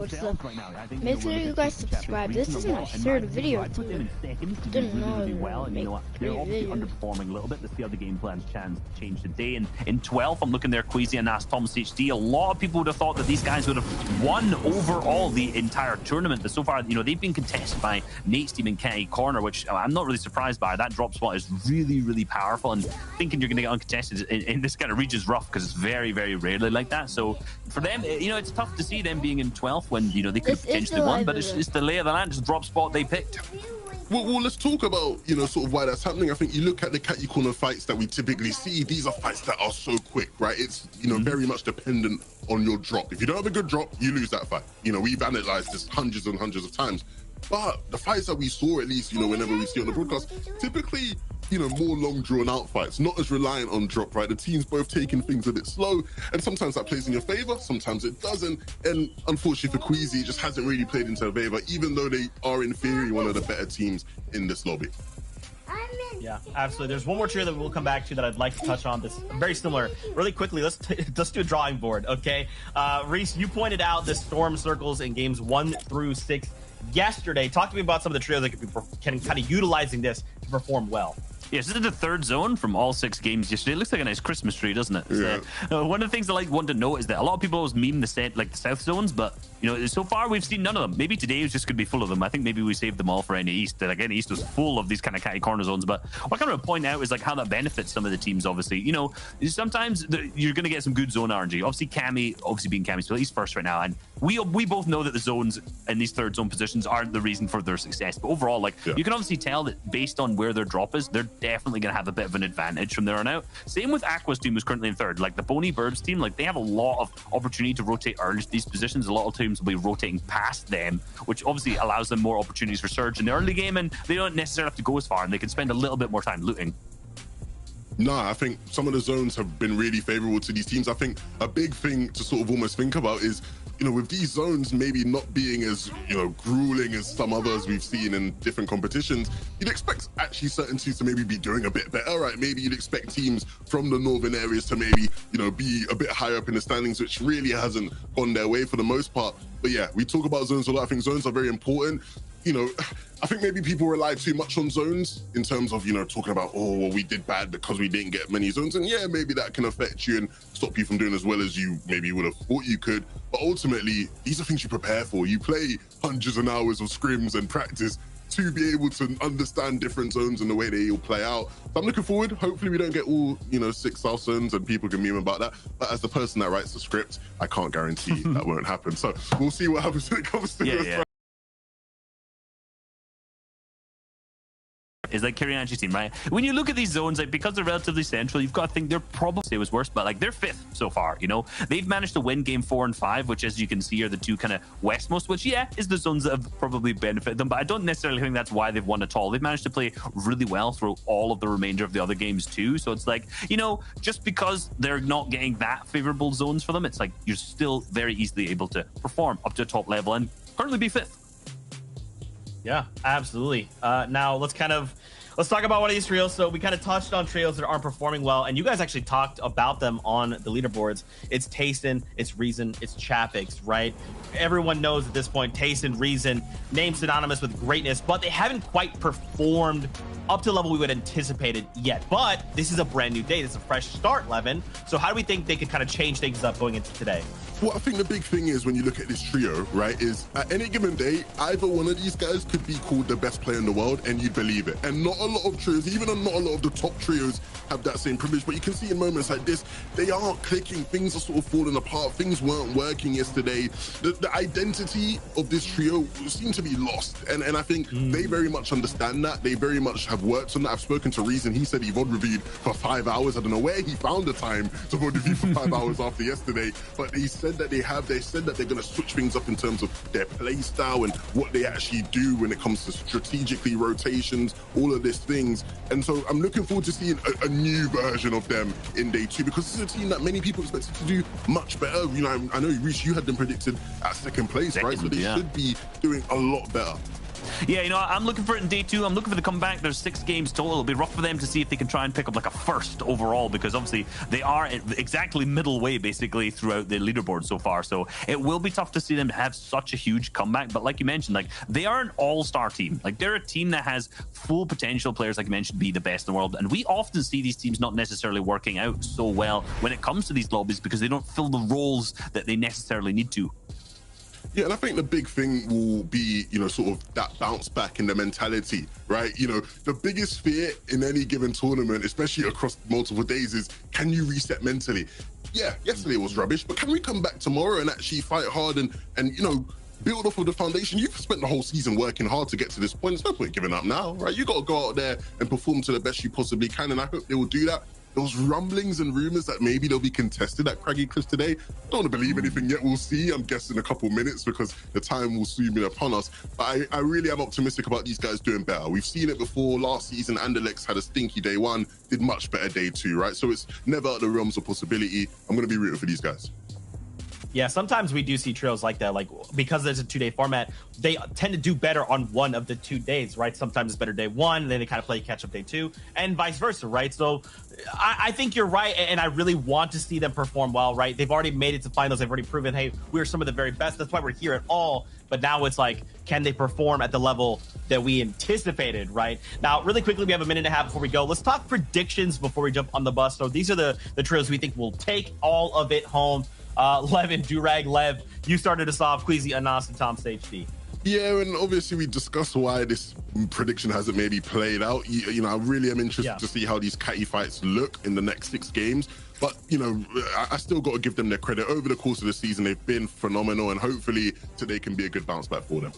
What's up? Make sure you guys subscribe. This is my third video. Didn't know they're obviously underperforming a little bit. Let's see how the game plan's chance to change today. And in 12th, I'm looking there, Queasy and Nas Thomas HD. A lot of people would have thought that these guys would have won overall the entire tournament. But so far, they've been contested by Nate's team in Kenny Corner, which I'm not really surprised by. That drop spot is really, really powerful. And thinking you're going to get uncontested in this kind of region is rough because it's very, very rarely like that. So for them, it's tough to see them being in 12th when they could have potentially won, but it's the lay of the land. It's the drop spot they picked. Well, let's talk about sort of why that's happening. I think you look at the Catty Corner fights that we typically see. These are fights that are so quick, right? It's very much dependent on your drop. If you don't have a good drop, you lose that fight. We've analyzed this hundreds and hundreds of times. But the fights that we saw, at least whenever we see on the broadcast, typically more long drawn out fights, not as reliant on drop, right? The team's both taking things a bit slow, and sometimes that plays in your favor, sometimes it doesn't. And unfortunately for Queasy, it just hasn't really played into their favor, even though they are in theory one of the better teams in this lobby. Yeah, absolutely. There's one more trio that we'll come back to that I'd like to touch on. This very similar. Really quickly, let's do a drawing board, okay? Reese, you pointed out the storm circles in games 1 through 6 yesterday. Talk to me about some of the trios that can kind of utilizing this to perform well. Yes, this is the third zone from all 6 games yesterday. It looks like a nice Christmas tree, doesn't it? Yeah. One of the things I want to note is that a lot of people always meme the south zones, but so far we've seen none of them. Maybe today is just going to be full of them. I think maybe we saved them all for NA East. Like NA East was full of these kind of Catty Corner zones. But what I kind of point out is like how that benefits some of the teams. Obviously, sometimes you're going to get some good zone RNG. Obviously, being Cammy's still he's first right now, and we both know that the zones in these third zone positions aren't the reason for their success. But overall, you can obviously tell that based on where their drop is, they're definitely going to have a bit of an advantage from there on out. Same with Aqua's team, who's currently in third. Like the Boney Burbs team, they have a lot of opportunity to rotate early to these positions. A lot of teams will be rotating past them, which obviously allows them more opportunities for surge in the early game, and they don't necessarily have to go as far, and they can spend a little bit more time looting. I think some of the zones have been really favorable to these teams. I think a big thing to sort of almost think about is with these zones maybe not being as grueling as some others we've seen in different competitions, you'd expect actually certain teams to maybe be doing a bit better, right? Maybe you'd expect teams from the northern areas to maybe be a bit higher up in the standings, which really hasn't gone their way for the most part. But yeah, we talk about zones a lot. I think zones are very important. I think maybe people rely too much on zones in terms of, talking about, oh, well, we did bad because we didn't get many zones. And yeah, maybe that can affect you and stop you from doing as well as you maybe would have thought you could. But ultimately, these are things you prepare for. You play hundreds of hours of scrims and practice to be able to understand different zones and the way they all play out. So I'm looking forward. Hopefully we don't get all, 6 South zones and people can meme about that. But as the person that writes the script, I can't guarantee that won't happen. So we'll see what happens when it comes to this. Is like Kirianji's team, right? When you look at these zones, because they're relatively central, you've got to think they're probably, it was worse, but they're 5th so far, They've managed to win game 4 and 5, which as you can see are the 2 kind of westmost, which is the zones that have probably benefited them, but I don't necessarily think that's why they've won at all. They've managed to play really well through all of the remainder of the other games too, so it's just because they're not getting that favorable zones for them, it's you're still very easily able to perform up to a top level and currently be 5th. Yeah, absolutely. Now let's talk about one of these trios. So we kind of touched on trios that aren't performing well, and you guys actually talked about them on the leaderboards. It's Tayson, it's Reason, it's Chapix, right? Everyone knows at this point, Tayson, Reason, names synonymous with greatness, but they haven't quite performed up to the level we would anticipate it yet. But this is a brand new day. This is a fresh start, Levin. So how do we think they could kind of change things up going into today? Well, I think the big thing is when you look at this trio, right, is at any given day, either one of these guys could be called the best player in the world and you'd believe it. And not a lot of trios, even not a lot of the top trios have that same privilege. But you can see in moments like this, they aren't clicking. Things are sort of falling apart. Things weren't working yesterday. The identity of this trio seemed to be lost. And I think they very much understand that. They very much have worked on that. I've spoken to Reason. He said he VOD reviewed for 5 hours. I don't know where he found the time to VOD review for 5 hours after yesterday. But he said that they said that they're going to switch things up in terms of their play style and what they actually do when it comes to strategically rotations, all of these things. And so I'm looking forward to seeing a new version of them in day 2, because this is a team that many people expected to do much better. I know, Reece, you had them predicted at 2nd place, right? So they should be doing a lot better. Yeah, I'm looking for it in day 2. I'm looking for the comeback. There's 6 games total. It'll be rough for them to see if they can try and pick up like a first overall, because obviously they are exactly middle way basically throughout the leaderboard so far. So it will be tough to see them have such a huge comeback. But like you mentioned, like they are an all-star team. Like they're a team that has full potential players, like you mentioned, be the best in the world. And we often see these teams not necessarily working out so well when it comes to these lobbies because they don't fill the roles that they necessarily need to. Yeah, and I think the big thing will be, sort of that bounce back in the mentality, right? The biggest fear in any given tournament, especially across multiple days, is can you reset mentally? Yeah, yesterday was rubbish, but can we come back tomorrow and actually fight hard and build off of the foundation? You've spent the whole season working hard to get to this point. There's no point giving up now, right? You got to go out there and perform to the best you possibly can, and I hope they will do that. Those rumblings and rumors that maybe they'll be contested at Craggy Cliffs today, don't want to believe anything yet. We'll see. I'm guessing a couple minutes because the time will soon be upon us. But I really am optimistic about these guys doing better. We've seen it before. Last season, Anderlecht had a stinky day 1, did much better day 2, right? So it's never out of the realms of possibility. I'm going to be rooting for these guys. Yeah, sometimes we do see trios like that, like because there's a 2-day format, they tend to do better on one of the 2 days, right? Sometimes it's better day 1, then they kind of play catch up day 2, and vice versa, right? So I think you're right, and I really want to see them perform well, right? They've already made it to finals. They've already proven, hey, we're some of the very best. That's why we're here at all. But now it's like, can they perform at the level that we anticipated, right? Now, really quickly, we have a minute and a half before we go. Let's talk predictions before we jump on the bus. So these are the trios we think will take all of it home. Levin, Durag, Lev, you started us off. Queasy, Anas, and Tom Stage D. Yeah, and obviously we discussed why this prediction hasn't maybe played out. I really am interested to see how these catty fights look in the next 6 games. But, I still got to give them their credit. Over the course of the season, they've been phenomenal, and hopefully today can be a good bounce back for them.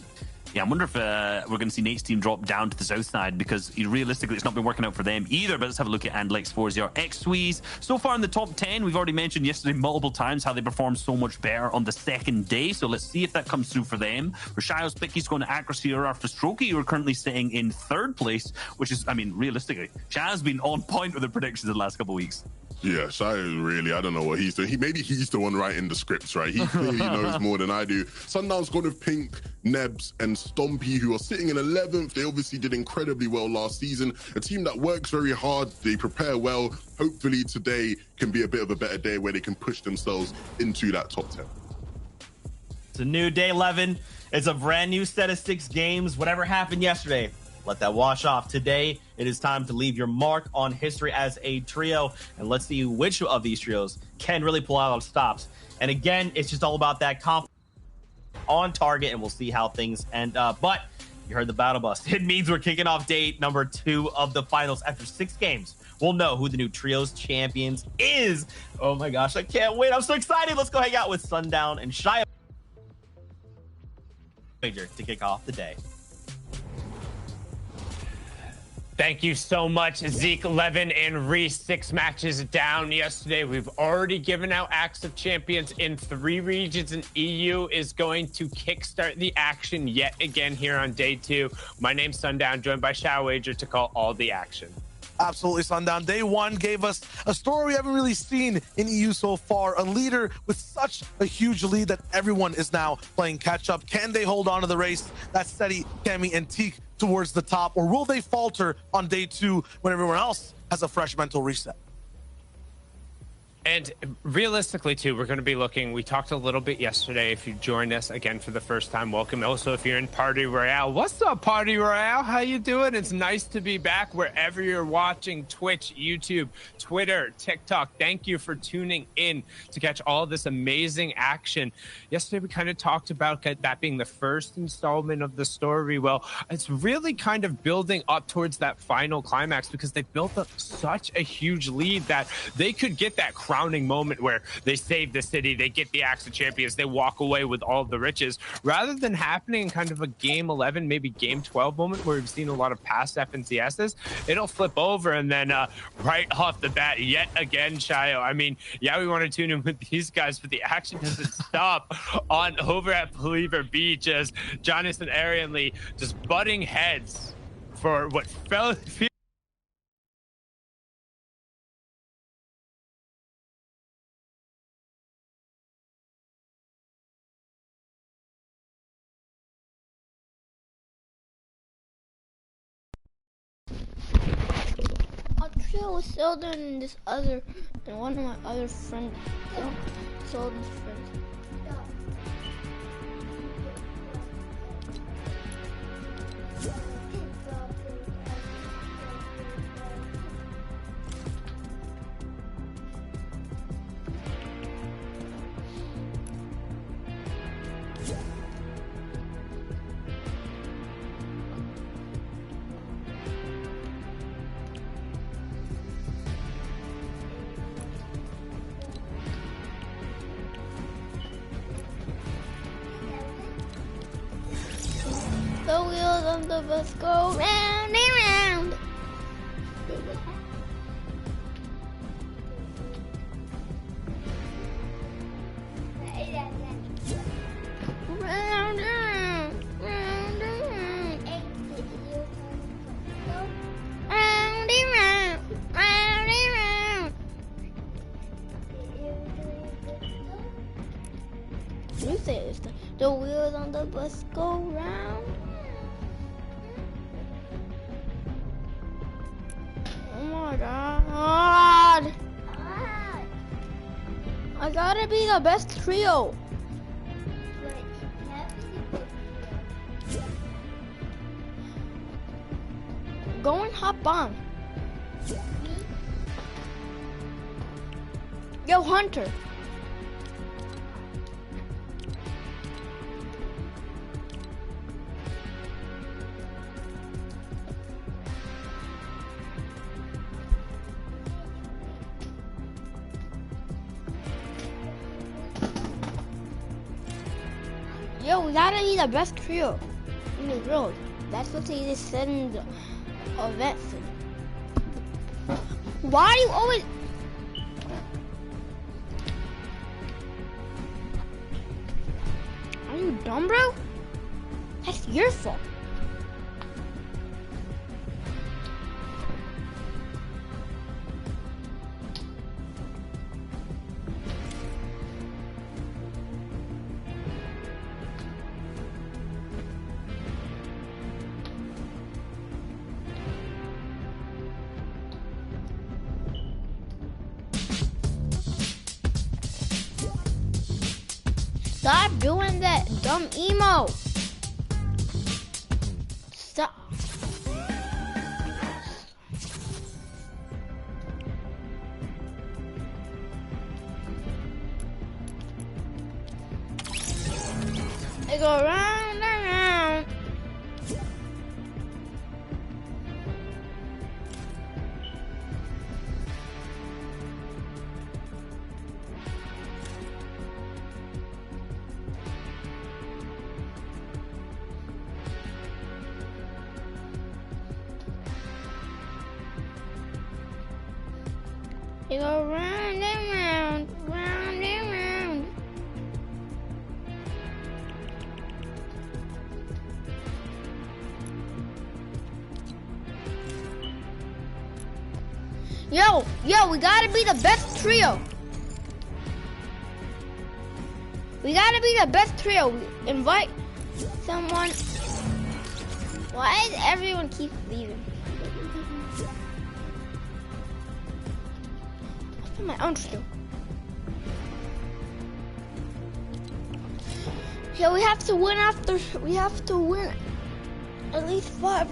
Yeah, I wonder if we're going to see Nate's team drop down to the south side because realistically it's not been working out for them either. But let's have a look at Anderlecht's 4-0 X-Squeeze. So far in the top 10, we've already mentioned yesterday multiple times how they performed so much better on the second day. So let's see if that comes through for them. For Shios, Picky's going to Accuracy or for Strokey, who are currently sitting in 3rd place, which is, realistically, Shai's been on point with the predictions in the last couple of weeks. Yeah, Shai really, I don't know what he's doing. Maybe he's the one writing the scripts, right? He clearly knows more than I do. Sundown's gone with Pink, Nebs, and Stompy, who are sitting in 11th. They obviously did incredibly well last season. A team that works very hard. They prepare well. Hopefully today can be a bit of a better day where they can push themselves into that top 10. It's a new day, Levin. It's a brand new set of 6 games. Whatever happened yesterday, let that wash off. Today, it is time to leave your mark on history as a trio. And let's see which of these trios can really pull out stops. And again, it's just all about that confidence on target, and we'll see how things end up. But you heard the battle bus. It means we're kicking off day number 2 of the finals. After 6 games, we'll know who the new trios champions is. Oh my gosh, I can't wait. I'm so excited. Let's go hang out with Sundown and Shia to kick off the day. Thank you so much, Zeke, Levin, and Reese. 6 matches down yesterday. We've already given out Acts of Champions in 3 regions, and EU is going to kickstart the action yet again here on day 2. My name's Sundown, joined by Shao Wager to call all the action. Absolutely, Sundown. Day 1 gave us a story we haven't really seen in EU so far. A leader with such a huge lead that everyone is now playing catch up. Can they hold on to the race? That's Steady, Kemi, and Teak towards the top, or will they falter on day 2 when everyone else has a fresh mental reset? And realistically, too, we're going to be looking. We talked a little bit yesterday. If you joined us again for the first time, welcome. Also, if you're in Party Royale, what's up, Party Royale? How you doing? It's nice to be back wherever you're watching. Twitch, YouTube, Twitter, TikTok. Thank you for tuning in to catch all this amazing action. Yesterday, we kind of talked about that being the first installment of the story. Well, it's really kind of building up towards that final climax because they built up such a huge lead that they could get that crowning moment where they save the city, they get the Acts of Champions, they walk away with all of the riches, rather than happening in kind of a game 11, maybe game 12 moment where we've seen a lot of past FNCSs. It'll flip over, and then right off the bat, yet again, Shio. I mean, yeah, we want to tune in with these guys, but the action doesn't stop on over at Believer Beach as Jonathan Arian Lee just butting heads for what felt Trio with Zelda and this other, and one of my other friends. Zelda's friends. The wheels of the bus go round and round. Round and round, round and round. Round and round, round and round. You say this time. The wheels on the bus go round. Oh my god. I gotta be the best trio. Go and hop on. Yo, Hunter. Yo, we gotta be the best trio in the world. That's what they just said in the event thing. Why do you always... Are you dumb, bro? That's your fault. Stop doing that dumb emo. Stop. I go round and round. You go round and round, round and round. Yo, we gotta be the best trio. We gotta be the best trio. We invite someone. Why does everyone keep leaving? My own trio. Yeah, we have to win after. We have to win at least 5.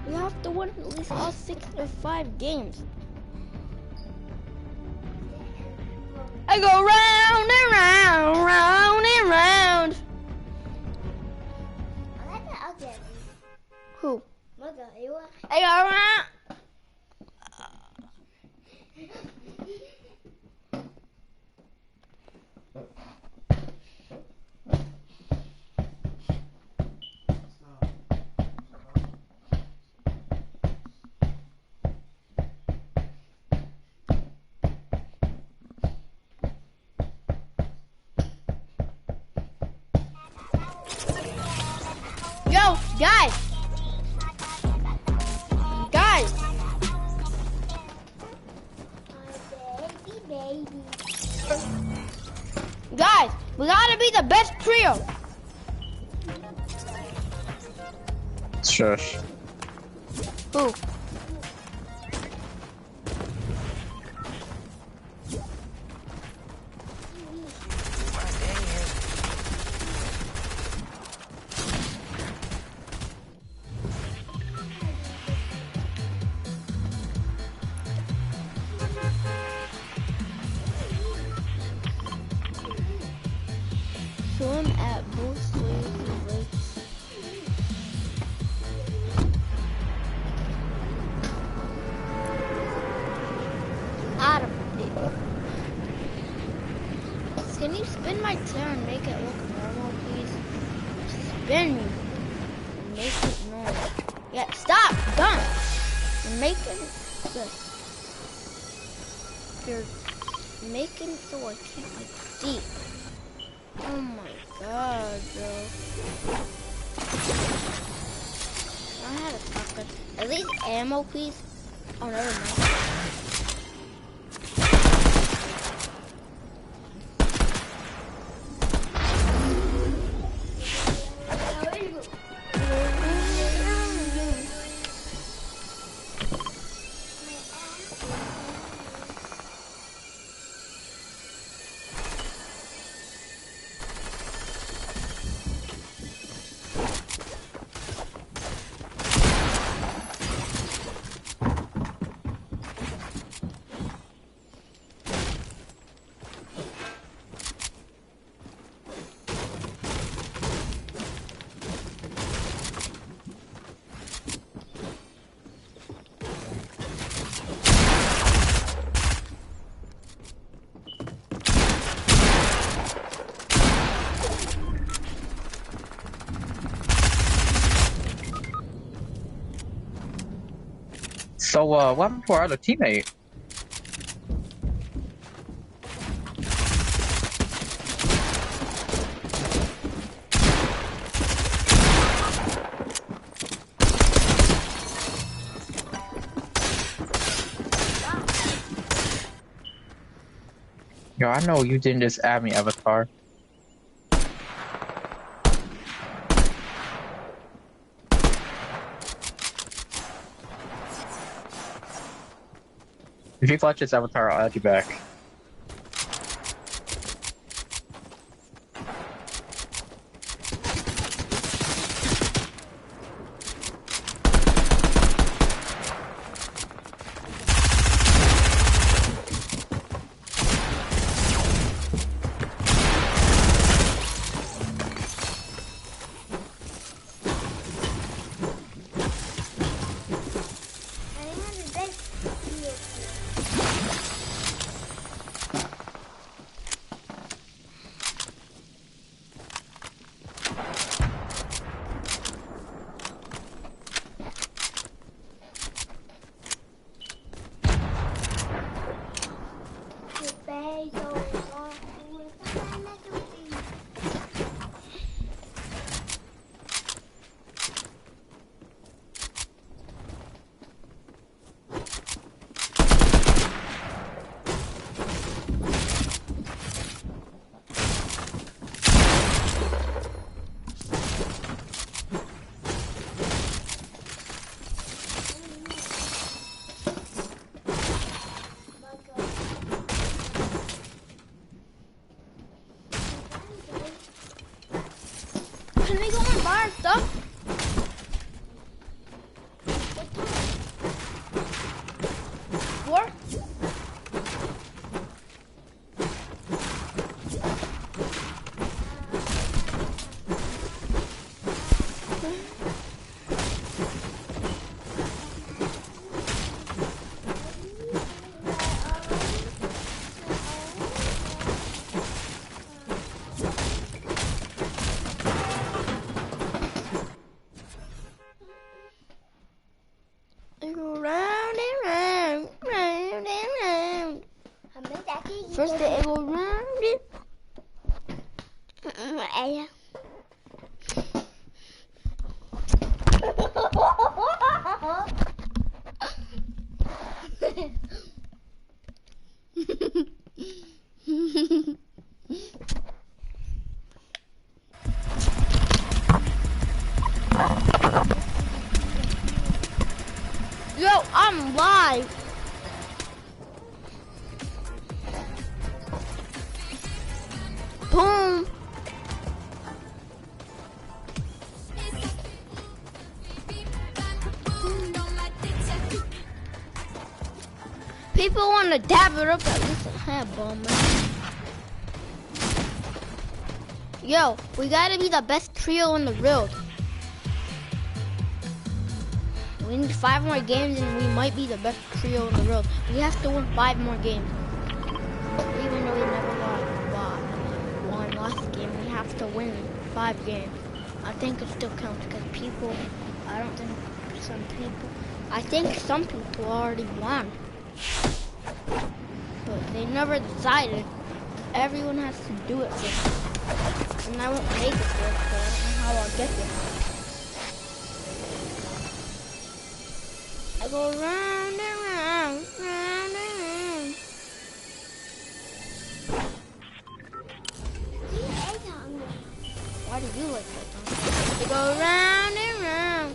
We have to win at least all 6 or 5 games. I go round and round, round and round. Who? I go round. Yo, guys. Guys, we gotta be the best trio. Shush. Who? swim at both ways of the lake. Out of it. Can you spin my chair and make it look normal, please? Spin me. And make it normal. Yeah, stop! Done! You're making this. You're making so I can't see. Oh my god, bro. I had a fucker. At least ammo, please. Oh, never mind. So, what happened to our other teammate? Yo, I know you didn't just add me, Avatar. If you clutch this Avatar, I'll add you back. Can we go and buy our stuff? What? First it will round it. Yo, I'm live. Boom. People want to dab it up at least a hair bomber. Yo, we gotta be the best trio in the world. We need 5 more games and we might be the best trio in the world. We have to win 5 more games. Even though we never won last game, we have to win 5 games. I think it still counts because people, I think some people already won. But they never decided. Everyone has to do it first. And I won't make it first, so I don't know how I'll get there. I go round and round, round and round. Why do you like that song? I go round and round.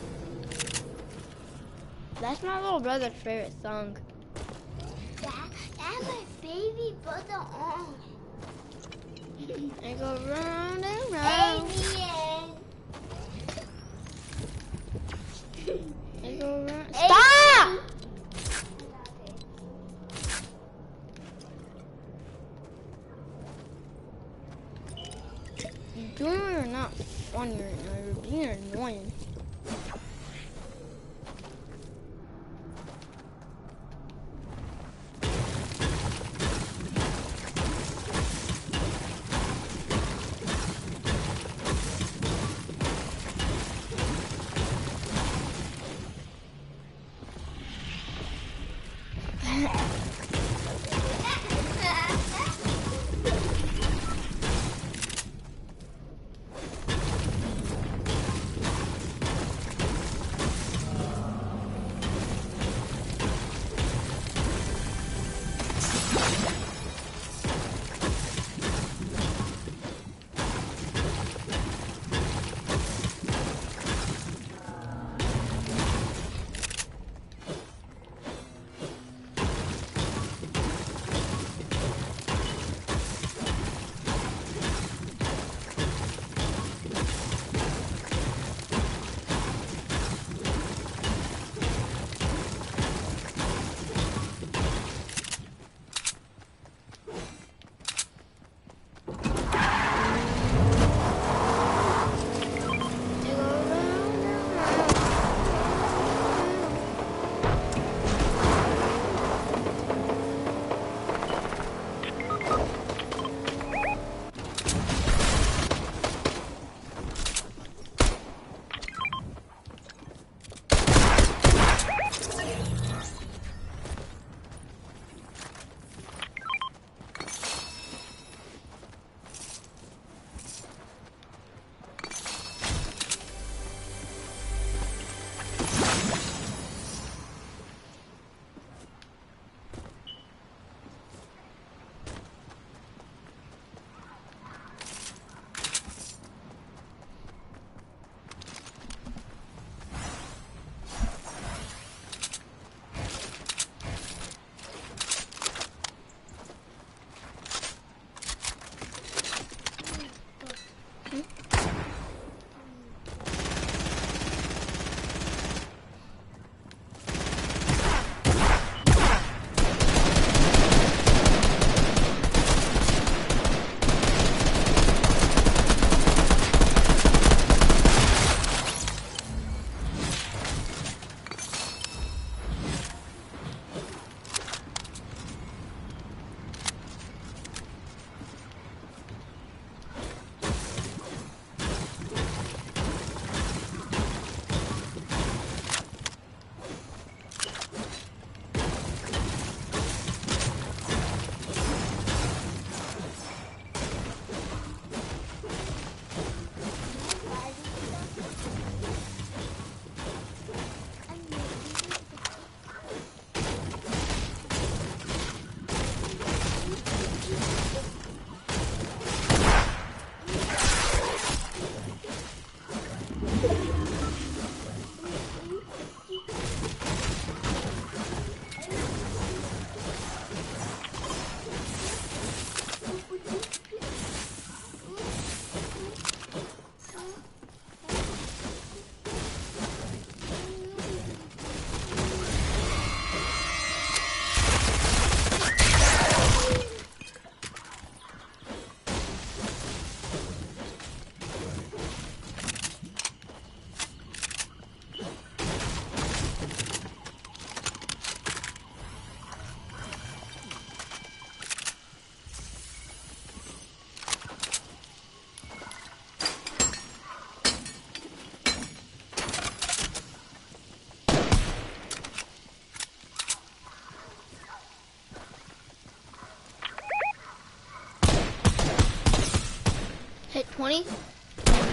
That's my little brother's favorite song. That's my baby brother on. I go round and round. I go round. Stop! You're doing it or not funny right now. You're being annoying.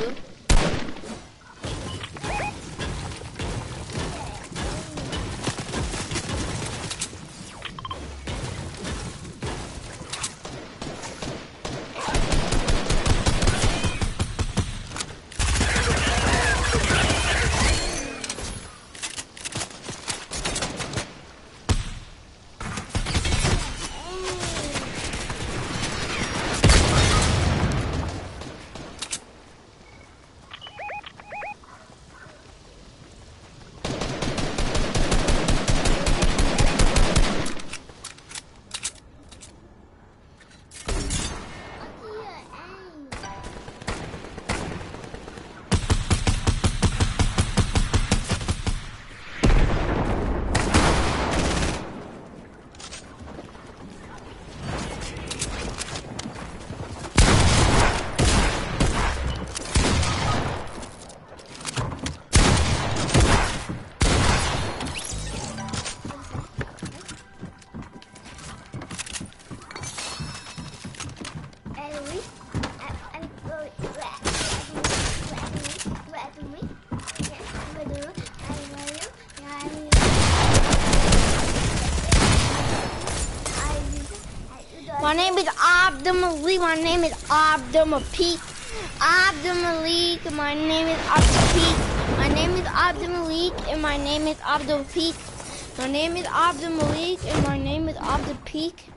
dude. My name is Abdul Malik. My name is Abdul Malik. Abdul Malik. My name is Abdul Peak. My name is Abdul Malik, and my name is Abdul Peak. My name is Abdul Malik, and my name is Abdul Peak.